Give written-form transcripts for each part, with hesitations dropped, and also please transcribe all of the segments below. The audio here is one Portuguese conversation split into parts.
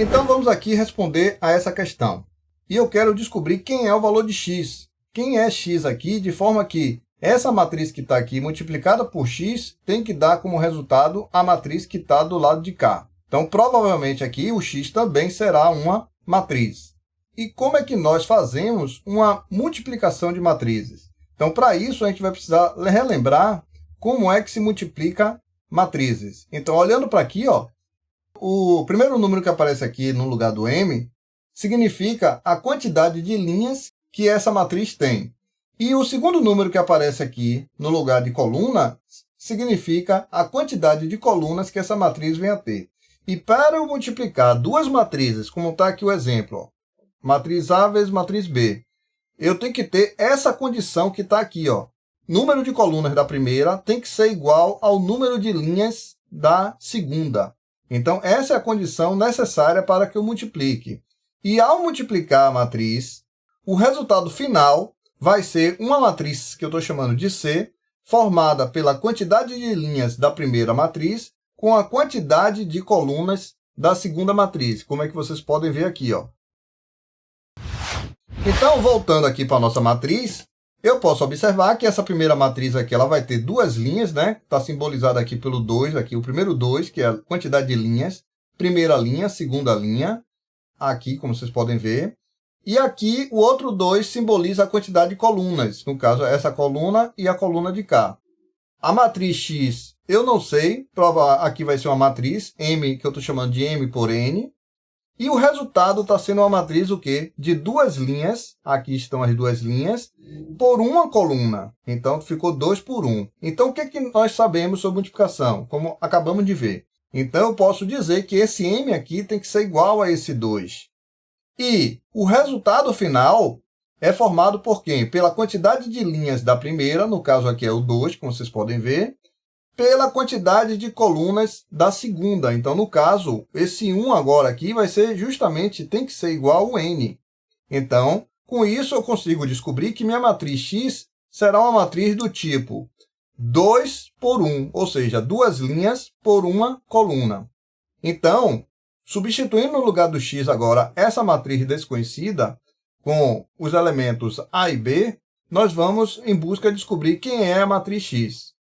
Então vamos aqui responder a essa questão. E eu quero descobrir quem é o valor de x. Quem é x aqui, de forma que essa matriz que está aqui multiplicada por x tem que dar como resultado a matriz que está do lado de cá. Então, provavelmente aqui o x também será uma matriz. E como é que nós fazemos uma multiplicação de matrizes? Então, para isso, a gente vai precisar relembrar como é que se multiplica matrizes. Então, olhando para aqui, ó, o primeiro número que aparece aqui no lugar do m significa a quantidade de linhas que essa matriz tem. E o segundo número que aparece aqui no lugar de coluna significa a quantidade de colunas que essa matriz vem a ter. E para eu multiplicar duas matrizes, como está aqui o exemplo, ó, matriz A vezes matriz B, eu tenho que ter essa condição que está aqui, ó. Número de colunas da primeira tem que ser igual ao número de linhas da segunda. Então, essa é a condição necessária para que eu multiplique. E ao multiplicar a matriz, o resultado final vai ser uma matriz que eu estou chamando de C, formada pela quantidade de linhas da primeira matriz com a quantidade de colunas da segunda matriz, como é que vocês podem ver aqui, ó. Então, voltando aqui para a nossa matriz, eu posso observar que essa primeira matriz aqui ela vai ter duas linhas, né? Está simbolizada aqui pelo 2, aqui o primeiro 2, que é a quantidade de linhas. Primeira linha, segunda linha, aqui, como vocês podem ver. E aqui o outro 2 simboliza a quantidade de colunas. No caso, essa coluna e a coluna de cá. A matriz X, eu não sei. Aqui vai ser uma matriz, M, que eu estou chamando de M por N. E o resultado está sendo uma matriz o quê? De duas linhas, aqui estão as duas linhas, por uma coluna. Então, ficou 2 por 1. Então, o que nós sabemos sobre multiplicação? Como acabamos de ver. Então, eu posso dizer que esse M aqui tem que ser igual a esse 2. E o resultado final é formado por quem? Pela quantidade de linhas da primeira, no caso aqui é o 2, como vocês podem ver, pela quantidade de colunas da segunda. Então, no caso, esse 1 agora aqui vai ser justamente, tem que ser igual ao n. Então, com isso eu consigo descobrir que minha matriz X será uma matriz do tipo 2 por 1, ou seja, duas linhas por uma coluna. Então, substituindo no lugar do x agora essa matriz desconhecida com os elementos A e B, nós vamos em busca de descobrir quem é a matriz X.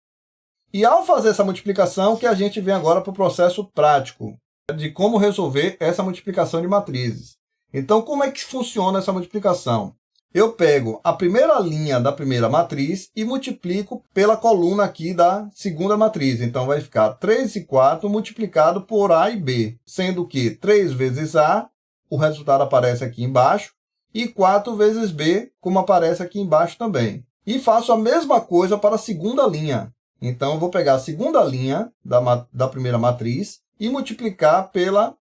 E ao fazer essa multiplicação, que a gente vem agora para o processo prático de como resolver essa multiplicação de matrizes. Então, como é que funciona essa multiplicação? Eu pego a primeira linha da primeira matriz e multiplico pela coluna aqui da segunda matriz. Então, vai ficar 3 e 4 multiplicado por A e B, sendo que 3 vezes A, o resultado aparece aqui embaixo, e 4 vezes B, como aparece aqui embaixo também. E faço a mesma coisa para a segunda linha. Então, eu vou pegar a segunda linha da primeira matriz e multiplicar pela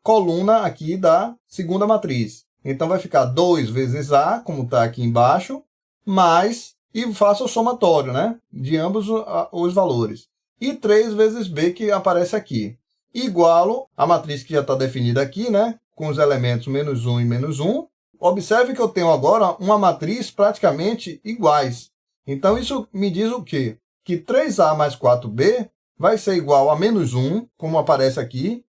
coluna aqui da segunda matriz. Então, vai ficar 2 vezes A, como está aqui embaixo, mais, e faço o somatório, né, de ambos os valores. E 3 vezes B, que aparece aqui. Igualo a matriz que já está definida aqui, né, com os elementos menos 1 e menos 1. Observe que eu tenho agora uma matriz praticamente iguais. Então, isso me diz o quê? Que 3A mais 4B vai ser igual a menos 1, como aparece aqui,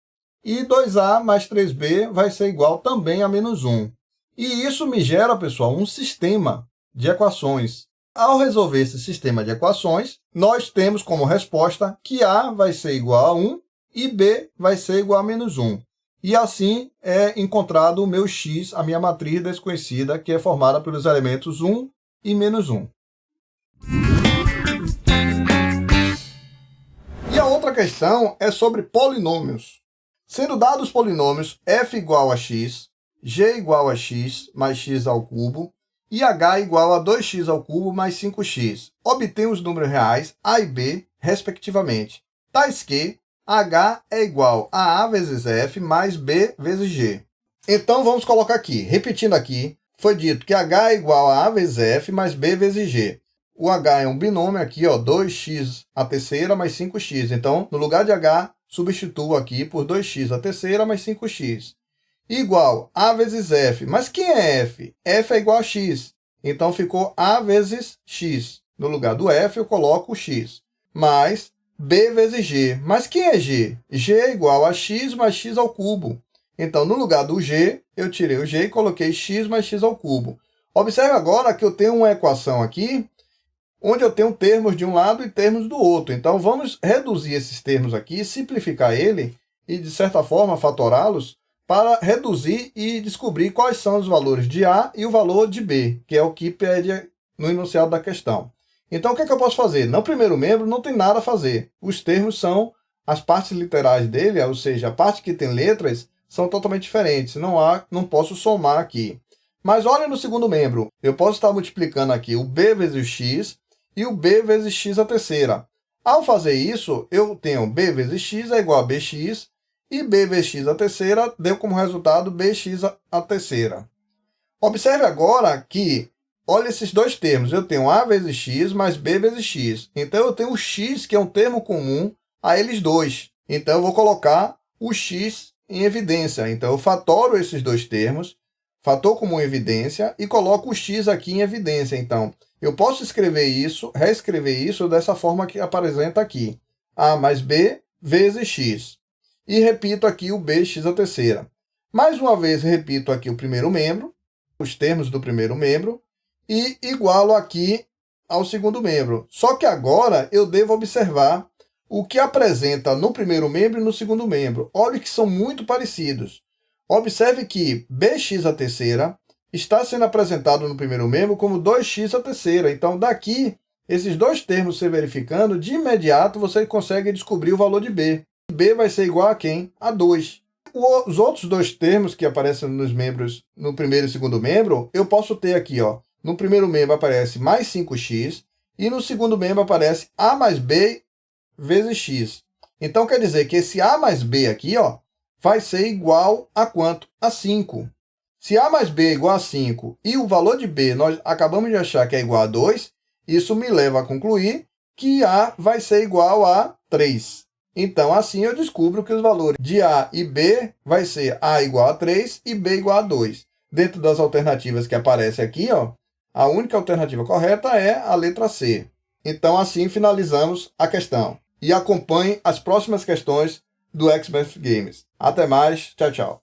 e 2A mais 3B vai ser igual também a menos 1. E isso me gera, pessoal, um sistema de equações. Ao resolver esse sistema de equações, nós temos como resposta que A vai ser igual a 1 e B vai ser igual a menos 1. E assim é encontrado o meu x, a minha matriz desconhecida, que é formada pelos elementos 1 e menos 1. E a outra questão é sobre polinômios. Sendo dados os polinômios f igual a x, g igual a x mais x ao cubo e h igual a 2x ao cubo mais 5x, obtém os números reais a e b, respectivamente, tais que h é igual a vezes f mais b vezes g. Então, vamos colocar aqui. Repetindo aqui, foi dito que h é igual a vezes f mais b vezes g. O h é um binômio aqui, ó, 2x à terceira mais 5x. Então, no lugar de h, substituo aqui por 2x à terceira mais 5x. Igual a vezes f. Mas quem é f? F é igual a x. Então, ficou a vezes x. No lugar do f, eu coloco o x. Mais b vezes g. Mas quem é g? G é igual a x mais x ao cubo. Então, no lugar do g, eu tirei o g e coloquei x mais x ao cubo. Observe agora que eu tenho uma equação aqui, onde eu tenho termos de um lado e termos do outro. Então, vamos reduzir esses termos aqui, simplificar ele e, de certa forma, fatorá-los para reduzir e descobrir quais são os valores de A e o valor de B, que é o que pede no enunciado da questão. Então, o que é que eu posso fazer? No primeiro membro não tem nada a fazer. Os termos são as partes literais dele, ou seja, a parte que tem letras, são totalmente diferentes. Não posso somar aqui. Mas olha no segundo membro. Eu posso estar multiplicando aqui o B vezes o X e o B vezes X à terceira. Ao fazer isso, eu tenho B vezes X é igual a BX, e B vezes X à terceira deu como resultado BX à terceira. Observe agora que, olha esses dois termos, eu tenho A vezes X mais B vezes X. Então, eu tenho o X, que é um termo comum a eles dois. Então, eu vou colocar o X em evidência. Então, eu fatoro esses dois termos, fator comum em evidência, e coloco o X aqui em evidência. Então, eu posso escrever isso, reescrever isso dessa forma que apresenta aqui. A mais B vezes X. E repito aqui o bx à terceira. Mais uma vez, repito aqui o primeiro membro, os termos do primeiro membro, e igualo aqui ao segundo membro. Só que agora eu devo observar o que apresenta no primeiro membro e no segundo membro. Olha que são muito parecidos. Observe que bx à terceira está sendo apresentado no primeiro membro como 2x à terceira. Então, daqui, esses dois termos se verificando, de imediato você consegue descobrir o valor de b. B vai ser igual a quem? A 2. Os outros dois termos que aparecem nos membros, no primeiro e segundo membro, eu posso ter aqui, ó. No primeiro membro aparece mais 5x e no segundo membro aparece A mais B vezes x. Então, quer dizer que esse A mais B aqui, ó, vai ser igual a quanto? A 5. Se A mais B é igual a 5 e o valor de B nós acabamos de achar que é igual a 2, isso me leva a concluir que A vai ser igual a 3. Então, assim eu descubro que os valores de A e B vai ser A igual a 3 e B igual a 2. Dentro das alternativas que aparecem aqui, ó, a única alternativa correta é a letra C. Então, assim finalizamos a questão. E acompanhe as próximas questões do XMath Games. Até mais, tchau, tchau.